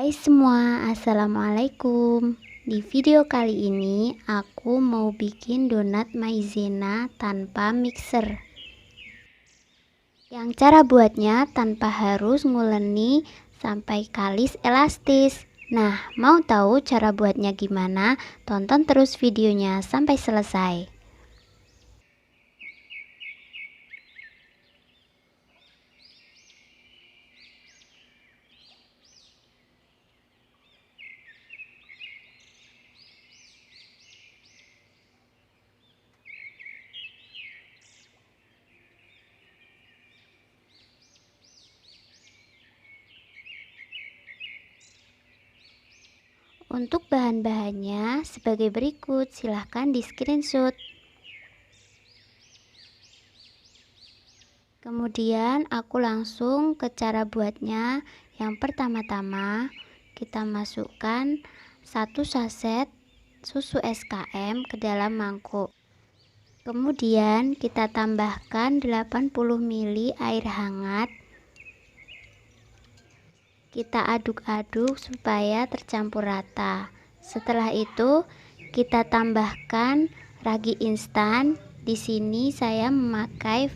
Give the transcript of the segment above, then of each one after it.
Hai semua, assalamualaikum. Di video kali ini aku mau bikin donat maizena tanpa mixer. Yang cara buatnya tanpa harus nguleni sampai kalis elastis. Nah, mau tahu cara buatnya gimana? Tonton terus videonya sampai selesai. Untuk bahan-bahannya sebagai berikut, silahkan di screenshot. Kemudian aku langsung ke cara buatnya. Yang pertama-tama kita masukkan 1 saset susu SKM ke dalam mangkuk. Kemudian kita tambahkan 80 ml air hangat. Kita aduk-aduk supaya tercampur rata. Setelah itu kita tambahkan ragi instan. Di sini saya memakai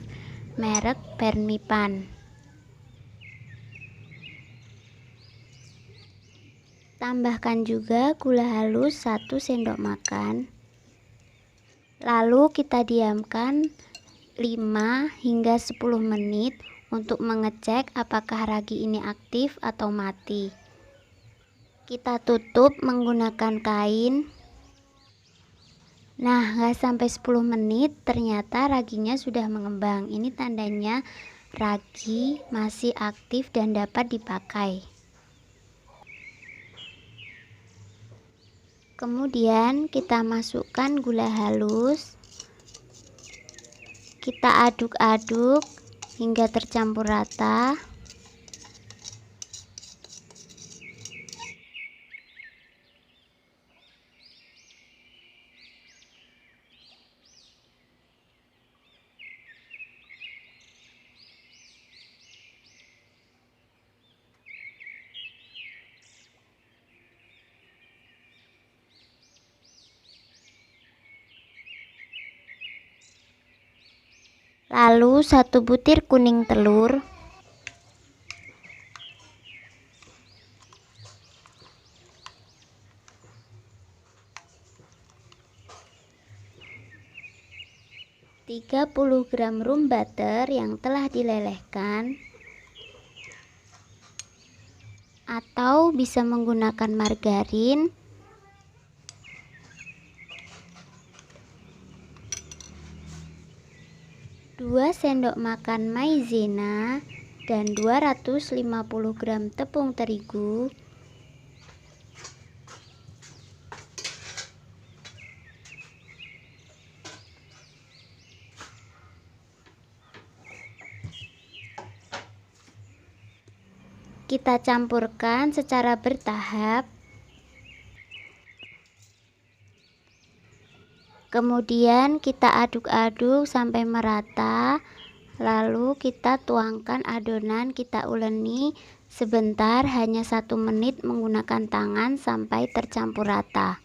merek Permipan. Tambahkan juga gula halus 1 sendok makan. Lalu kita diamkan 5 hingga 10 menit untuk mengecek apakah ragi ini aktif atau mati. Kita tutup menggunakan kain. Nah, nggak sampai 10 menit ternyata raginya sudah mengembang. Ini tandanya ragi masih aktif dan dapat dipakai. Kemudian kita masukkan gula halus. Kita aduk-aduk hingga tercampur rata. Lalu 1 butir kuning telur. Tiga 30 gram room butter yang telah dilelehkan, atau bisa menggunakan margarin. 2 sendok makan maizena dan 250 gram tepung terigu. Kita campurkan secara bertahap. Kemudian kita aduk-aduk sampai merata. Lalu kita tuangkan adonan, kita uleni sebentar, hanya 1 menit menggunakan tangan sampai tercampur rata.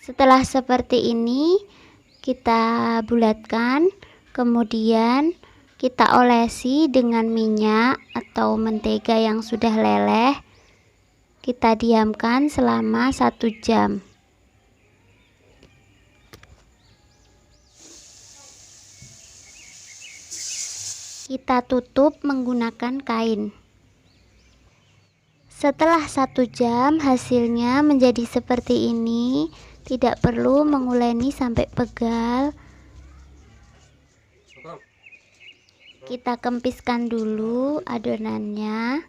Setelah seperti ini kita bulatkan, kemudian kita olesi dengan minyak atau mentega yang sudah leleh. Kita diamkan selama 1 jam. Kita tutup menggunakan kain. Setelah 1 jam hasilnya menjadi seperti ini. Tidak perlu menguleni sampai pegal. Kita kempiskan dulu adonannya.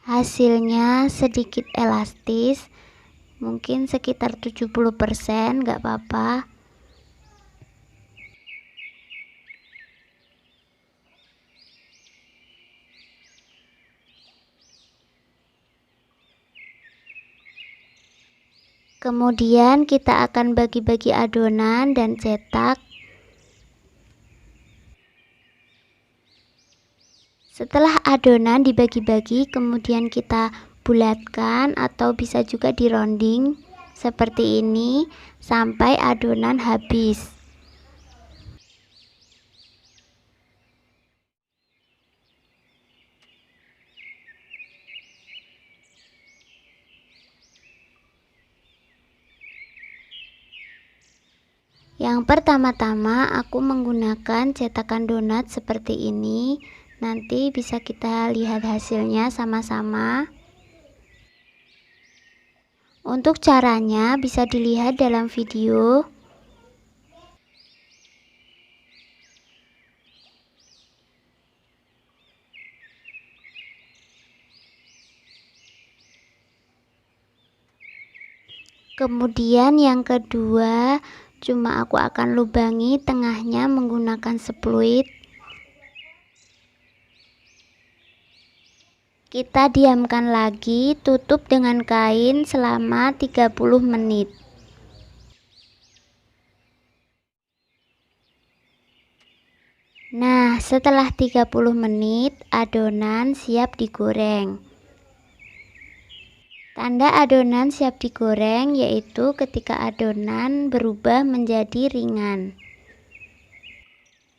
Hasilnya sedikit elastis. mungkin sekitar 70%, nggak apa-apa. Kemudian kita akan bagi-bagi adonan dan cetak. Setelah adonan dibagi-bagi, kemudian kita bulatkan atau bisa juga dironding seperti ini sampai adonan habis. Yang pertama-tama aku menggunakan cetakan donat seperti ini. Nanti bisa kita lihat hasilnya sama-sama. Untuk caranya bisa dilihat dalam video. Kemudian yang kedua, cuma aku akan lubangi tengahnya menggunakan spluit. Kita diamkan lagi, tutup dengan kain selama 30 menit. Nah, setelah 30 menit, adonan siap digoreng. Tanda adonan siap digoreng yaitu ketika adonan berubah menjadi ringan.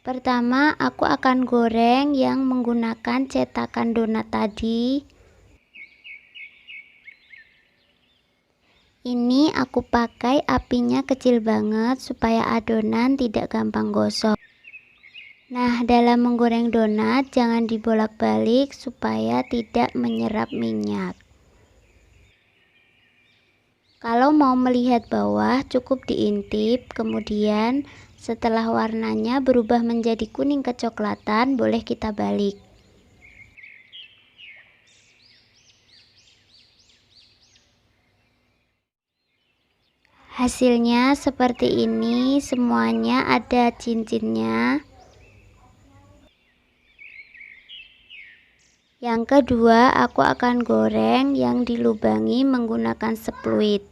Pertama, aku akan goreng yang menggunakan cetakan donat tadi. Ini aku pakai apinya kecil banget supaya adonan tidak gampang gosong. Nah, dalam menggoreng donat jangan dibolak-balik supaya tidak menyerap minyak. Kalau mau melihat bawah cukup diintip, kemudian setelah warnanya berubah menjadi kuning kecoklatan boleh kita balik. Hasilnya seperti ini, semuanya ada cincinnya. Yang kedua, aku akan goreng yang dilubangi menggunakan spluit.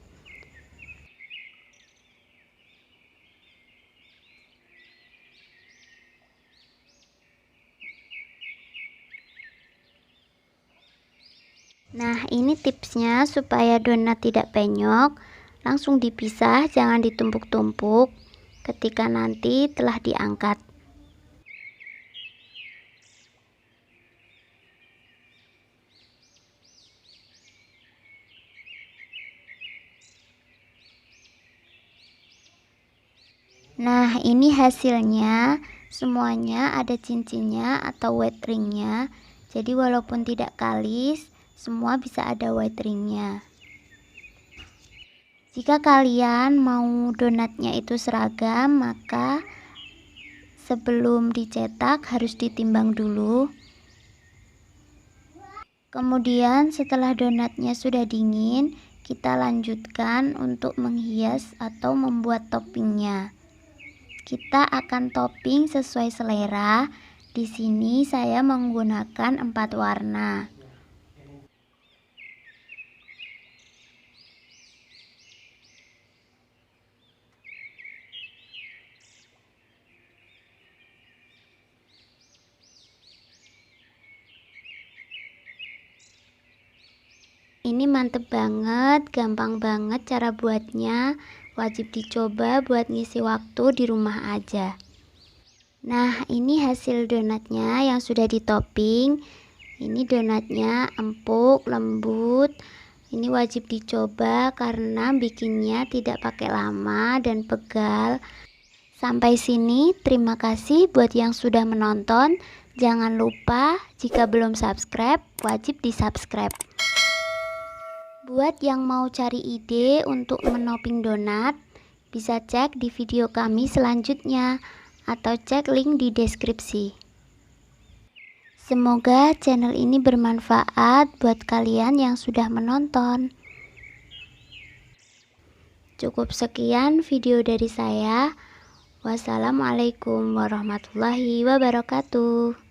Nah, ini tipsnya supaya donat tidak penyok. Langsung dipisah, jangan ditumpuk-tumpuk ketika nanti telah diangkat. Nah, ini hasilnya, semuanya ada cincinnya atau white ringnya. Jadi walaupun tidak kalis, semua bisa ada white ringnya. Jika kalian mau donatnya itu seragam, maka sebelum dicetak harus ditimbang dulu. Kemudian setelah donatnya sudah dingin, kita lanjutkan untuk menghias atau membuat toppingnya. Kita akan topping sesuai selera. Di sini saya menggunakan 4 warna. Ini mantep banget, gampang banget cara buatnya. Wajib dicoba buat ngisi waktu di rumah aja. Nah, ini hasil donatnya yang sudah ditopping. Ini donatnya empuk, lembut. Ini wajib dicoba karena bikinnya tidak pakai lama dan pegal. Sampai sini, terima kasih buat yang sudah menonton. Jangan lupa jika belum subscribe, wajib di-subscribe. Buat yang mau cari ide untuk menoping donat, bisa cek di video kami selanjutnya atau cek link di deskripsi. Semoga channel ini bermanfaat buat kalian yang sudah menonton. Cukup sekian video dari saya. Wassalamualaikum warahmatullahi wabarakatuh.